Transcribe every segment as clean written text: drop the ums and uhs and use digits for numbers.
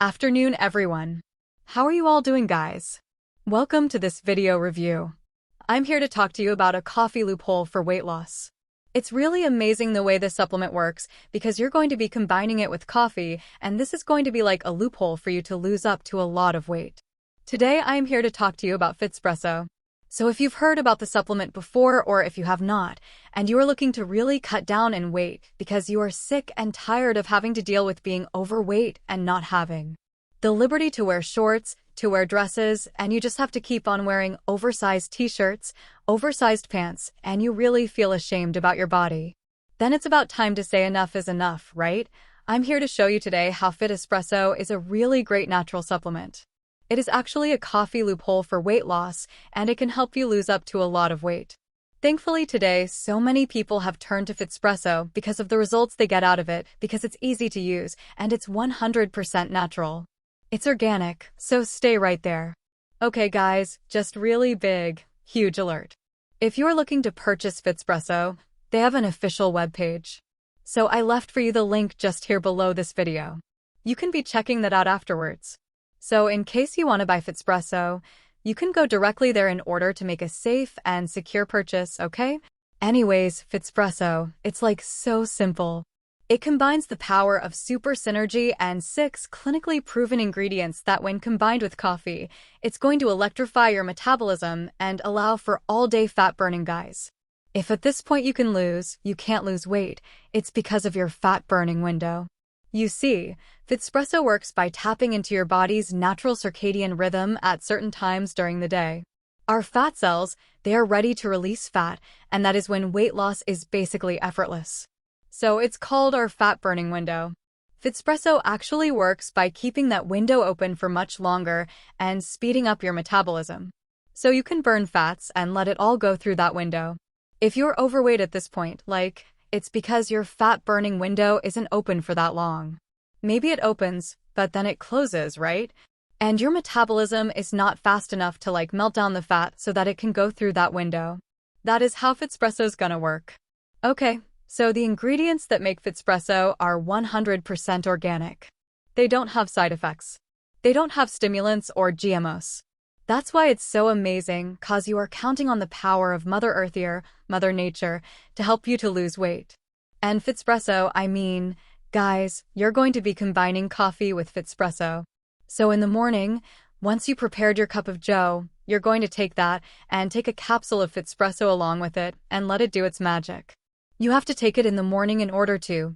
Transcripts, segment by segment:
Afternoon, everyone. How are you all doing, guys? Welcome to this video review. I'm here to talk to you about a coffee loophole for weight loss. It's really amazing the way this supplement works because you're going to be combining it with coffee, and this is going to be like a loophole for you to lose up to a lot of weight. Today, I am here to talk to you about Fitspresso. So if you've heard about the supplement before or if you have not, and you are looking to really cut down in weight because you are sick and tired of having to deal with being overweight and not having the liberty to wear shorts, to wear dresses, and you just have to keep on wearing oversized t-shirts, oversized pants, and you really feel ashamed about your body, then it's about time to say enough is enough, right? I'm here to show you today how Fitspresso is a really great natural supplement. It is actually a coffee loophole for weight loss, and it can help you lose up to a lot of weight. Thankfully today, so many people have turned to Fitspresso because of the results they get out of it, because it's easy to use, and it's 100% natural. It's organic, so stay right there. Okay guys, just really big, huge alert. If you're looking to purchase Fitspresso, they have an official webpage. So I left for you the link just here below this video. You can be checking that out afterwards. So in case you want to buy Fitspresso, you can go directly there in order to make a safe and secure purchase, okay? Anyways, Fitspresso, it's like so simple. It combines the power of super synergy and 6 clinically proven ingredients that when combined with coffee, it's going to electrify your metabolism and allow for all-day fat burning, guys. If at this point you can't lose weight, it's because of your fat burning window. You see, Fitspresso works by tapping into your body's natural circadian rhythm at certain times during the day. Our fat cells, they are ready to release fat, and that is when weight loss is basically effortless. So it's called our fat burning window. Fitspresso actually works by keeping that window open for much longer and speeding up your metabolism. So you can burn fats and let it all go through that window. If you're overweight at this point, it's because your fat-burning window isn't open for that long. Maybe it opens, but then it closes, right? And your metabolism is not fast enough to melt down the fat so that it can go through that window. That is how Fitspresso's gonna work. Okay, so the ingredients that make Fitspresso are 100% organic. They don't have side effects. They don't have stimulants or GMOs. That's why it's so amazing, cause you are counting on the power of Mother Earth here, Mother Nature, to help you to lose weight. And Fitspresso, guys, you're going to be combining coffee with Fitspresso. So in the morning, once you prepared your cup of joe, you're going to take that and take a capsule of Fitspresso along with it and let it do its magic. You have to take it in the morning in order to,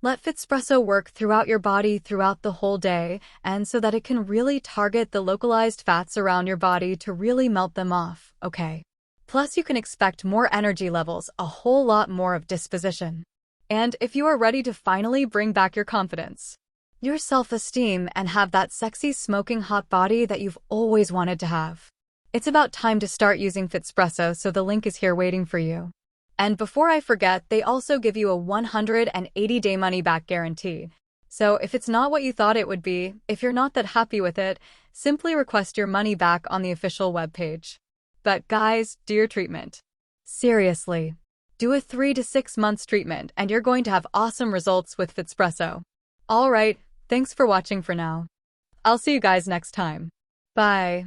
let Fitspresso work throughout your body throughout the whole day, and so that it can really target the localized fats around your body to really melt them off, okay? Plus, you can expect more energy levels, a whole lot more of disposition. And if you are ready to finally bring back your confidence, your self-esteem, and have that sexy smoking hot body that you've always wanted to have, it's about time to start using Fitspresso, so the link is here waiting for you. And before I forget, they also give you a 180-day money-back guarantee. So if it's not what you thought it would be, if you're not that happy with it, simply request your money back on the official webpage. But guys, do your treatment. Seriously. Do a 3 to 6 months treatment and you're going to have awesome results with Fitspresso. Alright, thanks for watching for now. I'll see you guys next time. Bye.